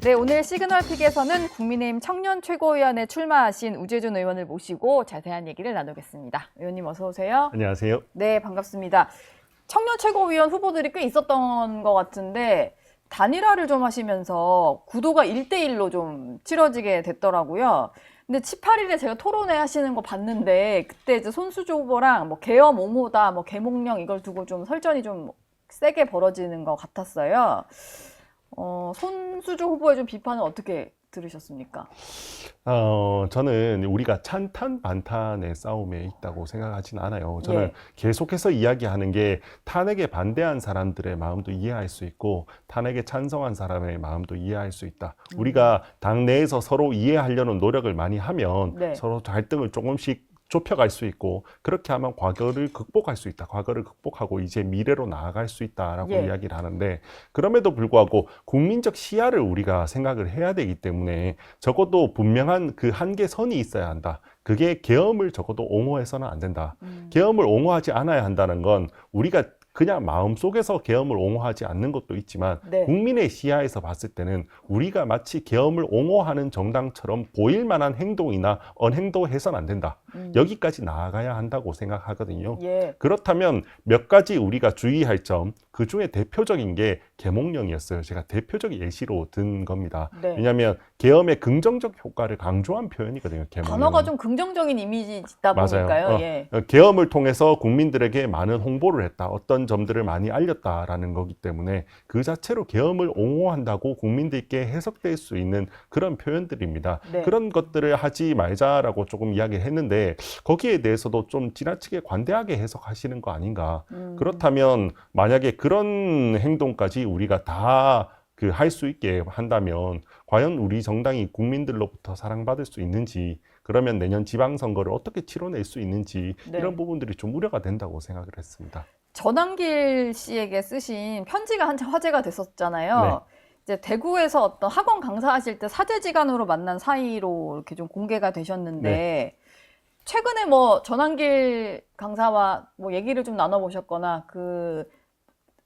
네, 오늘 시그널픽에서는 국민의힘 청년 최고위원회 출마하신 우재준 의원을 모시고 자세한 얘기를 나누겠습니다. 의원님 어서 오세요. 안녕하세요. 네, 반갑습니다. 청년 최고위원 후보들이 꽤 있었던 것 같은데 단일화를 좀 하시면서 구도가 1대1로 좀 치러지게 됐더라고요. 근데 18일에 제가 토론회 하시는 거 봤는데 그때 이제 손수조 후보랑 뭐 계엄 옹호다, 뭐 계몽령 이걸 두고 좀 설전이 좀 세게 벌어지는 것 같았어요. 손수조 후보의 좀 비판은 어떻게 들으셨습니까? 저는 우리가 찬탄 반탄의 싸움에 있다고 생각하진 않아요. 저는 예. 계속해서 이야기하는 게 탄핵에 반대한 사람들의 마음도 이해할 수 있고 탄핵에 찬성한 사람의 마음도 이해할 수 있다. 우리가 당내에서 서로 이해하려는 노력을 많이 하면 네. 서로 갈등을 조금씩 좁혀갈 수 있고 그렇게 하면 과거를 극복할 수 있다. 과거를 극복하고 이제 미래로 나아갈 수 있다라고 예. 이야기를 하는데 그럼에도 불구하고 국민적 시야를 우리가 생각을 해야 되기 때문에 적어도 분명한 그 한계선이 있어야 한다. 그게 계엄을 적어도 옹호해서는 안 된다. 계엄을 옹호하지 않아야 한다는 건 우리가 그냥 마음속에서 계엄을 옹호하지 않는 것도 있지만 네. 국민의 시야에서 봤을 때는 우리가 마치 계엄을 옹호하는 정당처럼 보일 만한 행동이나 언행도 해서는 안 된다. 여기까지 나아가야 한다고 생각하거든요. 예. 그렇다면 몇 가지 우리가 주의할 점, 그 중에 대표적인 게 계몽령이었어요. 제가 대표적 예시로 든 겁니다. 네. 왜냐하면 계엄의 긍정적 효과를 강조한 표현이거든요. 계몽령은. 단어가 좀 긍정적인 이미지 있다 맞아요. 보니까요. 예. 계엄을 통해서 국민들에게 많은 홍보를 했다. 어떤 점들을 많이 알렸다라는 거기 때문에 그 자체로 계엄을 옹호한다고 국민들께 해석될 수 있는 그런 표현들입니다. 네. 그런 것들을 하지 말자라고 조금 이야기를 했는데 거기에 대해서도 좀 지나치게 관대하게 해석하시는 거 아닌가. 그렇다면 만약에 그런 행동까지 우리가 다 할 수 있게 한다면 과연 우리 정당이 국민들로부터 사랑받을 수 있는지 그러면 내년 지방선거를 어떻게 치러낼 수 있는지 네. 이런 부분들이 좀 우려가 된다고 생각을 했습니다. 전한길 씨에게 쓰신 편지가 한참 화제가 됐었잖아요. 네. 이제 대구에서 어떤 학원 강사하실 때 사제지간으로 만난 사이로 이렇게 좀 공개가 되셨는데 네. 최근에 뭐 전한길 강사와 뭐 얘기를 좀 나눠보셨거나 그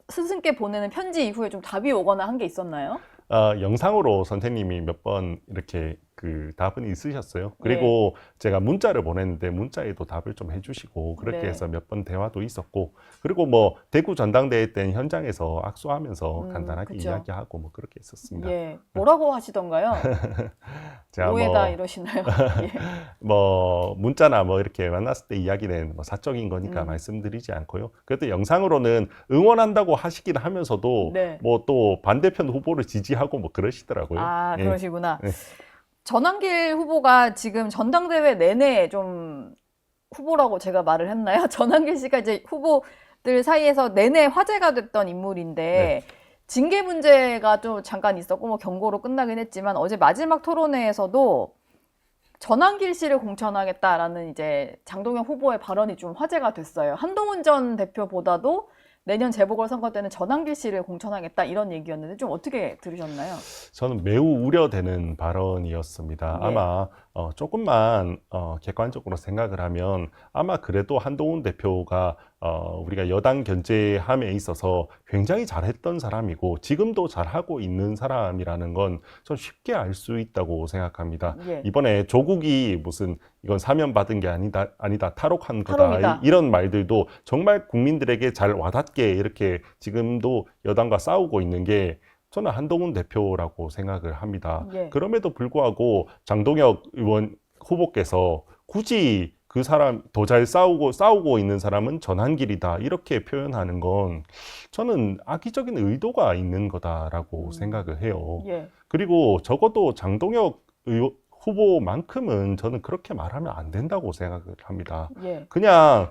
스승께 보내는 편지 이후에 좀 답이 오거나 한 게 있었나요? 영상으로 선생님이 몇 번 이렇게 그 답은 있으셨어요. 그리고 제가 문자를 보냈는데 문자에도 답을 좀 해주시고 그렇게 네. 해서 몇 번 대화도 있었고 그리고 뭐 대구 전당대회 때 현장에서 악수하면서 간단하게 그쵸. 이야기하고 뭐 그렇게 했었습니다. 예. 뭐라고 하시던가요? 제가 오해다 이러시나요? 예. 뭐 문자나 뭐 이렇게 만났을 때 이야기는 뭐 사적인 거니까 말씀드리지 않고요. 그래도 영상으로는 응원한다고 하시긴 하면서도 네. 뭐 또 반대편 후보를 지지하고 뭐 그러시더라고요. 아, 예. 그러시구나. 네. 전한길 후보가 지금 전당대회 내내 좀 후보라고 제가 말을 했나요? 전한길 씨가 이제 후보들 사이에서 내내 화제가 됐던 인물인데 네. 징계 문제가 좀 잠깐 있었고 뭐 경고로 끝나긴 했지만 어제 마지막 토론회에서도 전한길 씨를 공천하겠다라는 이제 장동영 후보의 발언이 좀 화제가 됐어요. 한동훈 전 대표보다도 내년 재보궐선거 때는 전한길 씨를 공천하겠다 이런 얘기였는데 좀 어떻게 들으셨나요? 저는 매우 우려되는 발언이었습니다. 예. 아마 조금만 객관적으로 생각을 하면 아마 그래도 한동훈 대표가 우리가 여당 견제함에 있어서 굉장히 잘했던 사람이고 지금도 잘하고 있는 사람이라는 건 좀 쉽게 알 수 있다고 생각합니다. 예. 이번에 조국이 무슨 이건 사면 받은 게 아니다 탈옥한 거다 탈옥이다. 이런 말들도 정말 국민들에게 잘 와닿게 이렇게 지금도 여당과 싸우고 있는 게 저는 한동훈 대표라고 생각을 합니다. 예. 그럼에도 불구하고 장동혁 의원 후보께서 굳이 그 사람 더 잘 싸우고 있는 사람은 전한길이다 이렇게 표현하는 건 저는 악의적인 의도가 있는 거다라고 생각을 해요. 예. 그리고 적어도 장동혁 후보만큼은 저는 그렇게 말하면 안 된다고 생각을 합니다. 예. 그냥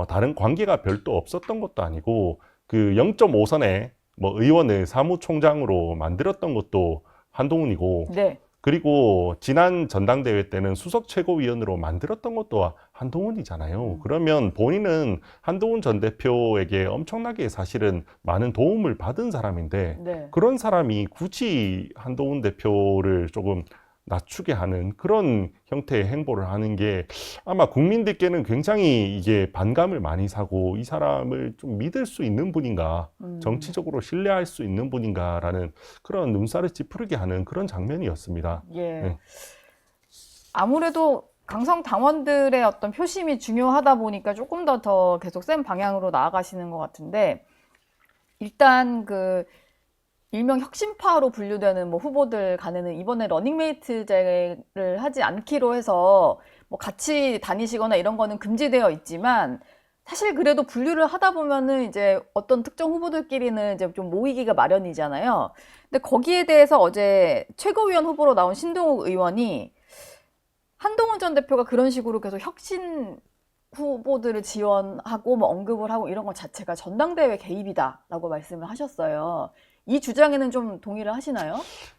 다른 관계가 별도 없었던 것도 아니고 그 0.5선에 뭐 의원을 사무총장으로 만들었던 것도 한동훈이고 네. 그리고 지난 전당대회 때는 수석 최고위원으로 만들었던 것도 한동훈이잖아요. 그러면 본인은 한동훈 전 대표에게 엄청나게 사실은 많은 도움을 받은 사람인데 네. 그런 사람이 굳이 한동훈 대표를 조금 낮추게 하는 그런 형태의 행보를 하는 게 아마 국민들께는 굉장히 이게 반감을 많이 사고 이 사람을 좀 믿을 수 있는 분인가, 정치적으로 신뢰할 수 있는 분인가라는 그런 눈살을 찌푸리게 하는 그런 장면이었습니다. 예. 네. 아무래도 강성 당원들의 어떤 표심이 중요하다 보니까 조금 더 계속 센 방향으로 나아가시는 것 같은데, 일단 그 일명 혁신파로 분류되는 뭐 후보들 간에는 이번에 러닝메이트제를 하지 않기로 해서 뭐 같이 다니시거나 이런 거는 금지되어 있지만, 사실 그래도 분류를 하다 보면은 이제 어떤 특정 후보들끼리는 이제 좀 모이기가 마련이잖아요. 근데 거기에 대해서 어제 최고위원 후보로 나온 신동욱 의원이 한동훈 전 대표가 그런 식으로 계속 혁신 후보들을 지원하고 뭐 언급을 하고 이런 것 자체가 전당대회 개입이다라고 말씀을 하셨어요. 이 주장에는 좀 동의를 하시나요?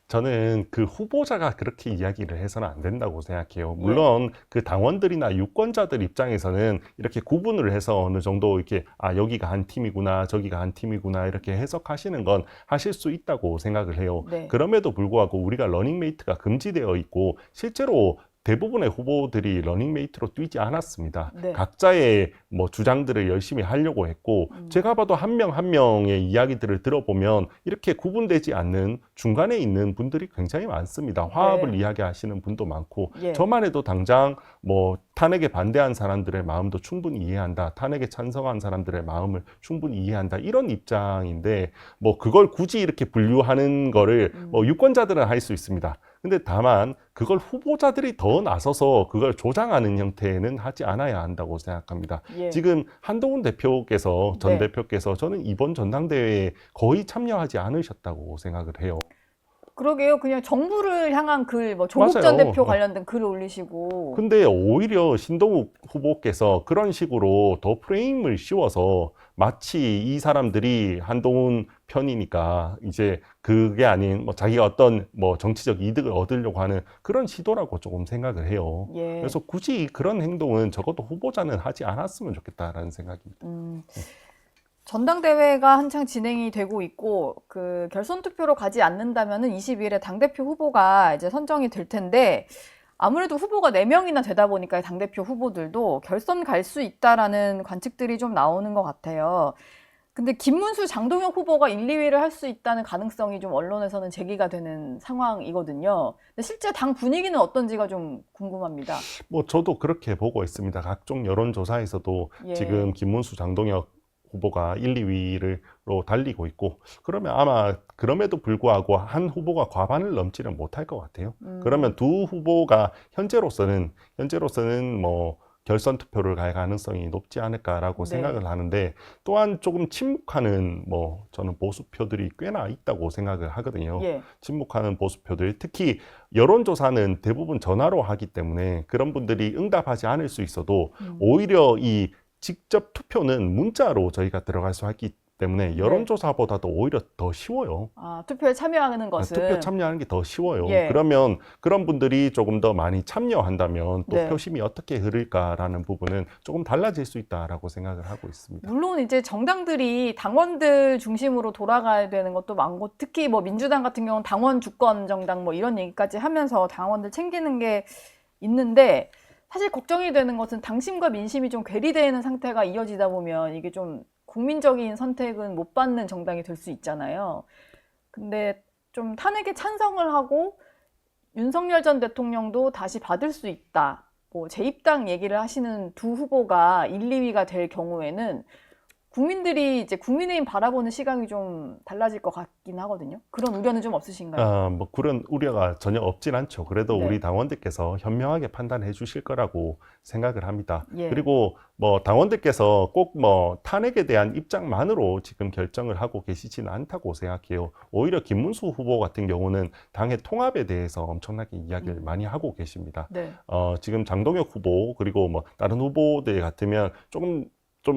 저는 그 후보자가 그렇게 이야기를 해서는 안 된다고 생각해요. 예. 물론 그 당원들이나 유권자들 입장에서는 이렇게 구분을 해서 어느 정도 이렇게 여기가 한 팀이구나, 저기가 한 팀이구나 이렇게 해석하시는 건 하실 수 있다고 생각을 해요. 네. 그럼에도 불구하고 우리가 러닝메이트가 금지되어 있고 실제로 대부분의 후보들이 러닝메이트로 뛰지 않았습니다. 네. 각자의 뭐 주장들을 열심히 하려고 했고, 제가 봐도 한 명 한 명의 이야기들을 들어보면 이렇게 구분되지 않는 중간에 있는 분들이 굉장히 많습니다. 화합을 네. 이야기하시는 분도 많고, 예. 저만 해도 당장 뭐 탄핵에 반대한 사람들의 마음도 충분히 이해한다. 탄핵에 찬성한 사람들의 마음을 충분히 이해한다. 이런 입장인데, 뭐 그걸 굳이 이렇게 분류하는 거를 뭐 유권자들은 할 수 있습니다. 근데 다만 그걸 후보자들이 더 나서서 그걸 조장하는 형태는 하지 않아야 한다고 생각합니다. 예. 지금 한동훈 대표께서 전 네. 대표께서 저는 이번 전당대회에 거의 참여하지 않으셨다고 생각을 해요. 그러게요. 그냥 정부를 향한 글, 뭐 조국 맞아요. 전 대표 관련된 글을 올리시고. 근데 오히려 신동욱 후보께서 그런 식으로 더 프레임을 씌워서 마치 이 사람들이 한동훈 편이니까 이제 그게 아닌 뭐 자기가 어떤 뭐 정치적 이득을 얻으려고 하는 그런 시도라고 조금 생각을 해요. 예. 그래서 굳이 그런 행동은 적어도 후보자는 하지 않았으면 좋겠다라는 생각입니다. 전당대회가 한창 진행이 되고 있고, 그 결선 투표로 가지 않는다면은 22일에 당대표 후보가 이제 선정이 될 텐데, 아무래도 후보가 4명이나 되다 보니까 당대표 후보들도 결선 갈 수 있다라는 관측들이 좀 나오는 것 같아요. 근데 김문수, 장동혁 후보가 1, 2위를 할 수 있다는 가능성이 좀 언론에서는 제기가 되는 상황이거든요. 근데 실제 당 분위기는 어떤지가 좀 궁금합니다. 뭐 저도 그렇게 보고 있습니다. 각종 여론조사에서도 예. 지금 김문수, 장동혁 후보가 1, 2위로 달리고 있고, 그러면 아마 그럼에도 불구하고 한 후보가 과반을 넘지는 못할 것 같아요. 그러면 두 후보가 현재로서는 뭐 결선 투표를 갈 가능성이 높지 않을까라고 네. 생각을 하는데, 또한 조금 침묵하는 뭐 저는 보수표들이 꽤나 있다고 생각을 하거든요. 예. 침묵하는 보수표들, 특히 여론조사는 대부분 전화로 하기 때문에 그런 분들이 응답하지 않을 수 있어도 오히려 이 직접 투표는 문자로 저희가 들어갈 수 있기 때문에 여론조사보다도 오히려 더 쉬워요. 투표에 참여하는 것은. 투표 참여하는 게 더 쉬워요. 예. 그러면 그런 분들이 조금 더 많이 참여한다면 또 네. 표심이 어떻게 흐를까라는 부분은 조금 달라질 수 있다라고 생각을 하고 있습니다. 물론 이제 정당들이 당원들 중심으로 돌아가야 되는 것도 많고, 특히 뭐 민주당 같은 경우는 당원 주권 정당 뭐 이런 얘기까지 하면서 당원들 챙기는 게 있는데, 사실 걱정이 되는 것은 당심과 민심이 좀 괴리되는 상태가 이어지다 보면 이게 좀 국민적인 선택은 못 받는 정당이 될 수 있잖아요. 근데 좀 탄핵에 찬성을 하고 윤석열 전 대통령도 다시 받을 수 있다, 뭐 재입당 얘기를 하시는 두 후보가 1, 2위가 될 경우에는 국민들이 이제 국민의힘 바라보는 시각이 좀 달라질 것 같긴 하거든요. 그런 우려는 좀 없으신가요? 뭐 그런 우려가 전혀 없진 않죠. 그래도 네. 우리 당원들께서 현명하게 판단해 주실 거라고 생각을 합니다. 예. 그리고 뭐 당원들께서 꼭 뭐 탄핵에 대한 입장만으로 지금 결정을 하고 계시지는 않다고 생각해요. 오히려 김문수 후보 같은 경우는 당의 통합에 대해서 엄청나게 이야기를 많이 하고 계십니다. 네. 지금 장동혁 후보 그리고 뭐 다른 후보들 같으면 좀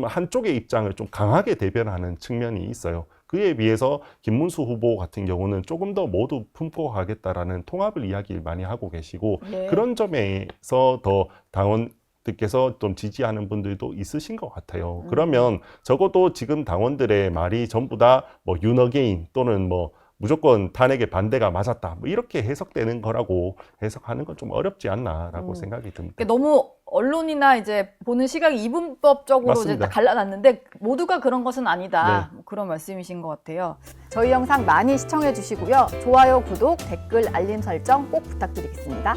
한쪽의 입장을 좀 강하게 대변하는 측면이 있어요. 그에 비해서 김문수 후보 같은 경우는 조금 더 모두 품고 가겠다라는 통합을 이야기를 많이 하고 계시고, 예. 그런 점에서 더 당원들께서 좀 지지하는 분들도 있으신 것 같아요. 그러면 적어도 지금 당원들의 말이 전부 다 뭐 윤어게인 또는 뭐 무조건 탄핵에 반대가 맞았다. 뭐 이렇게 해석되는 거라고 해석하는 건 좀 어렵지 않나라고 생각이 듭니다. 그러니까 너무 언론이나 이제 보는 시각이 이분법적으로 이제 맞습니다. 갈라놨는데 모두가 그런 것은 아니다. 네. 뭐 그런 말씀이신 것 같아요. 저희 영상 많이 시청해 주시고요. 좋아요, 구독, 댓글, 알림 설정 꼭 부탁드리겠습니다.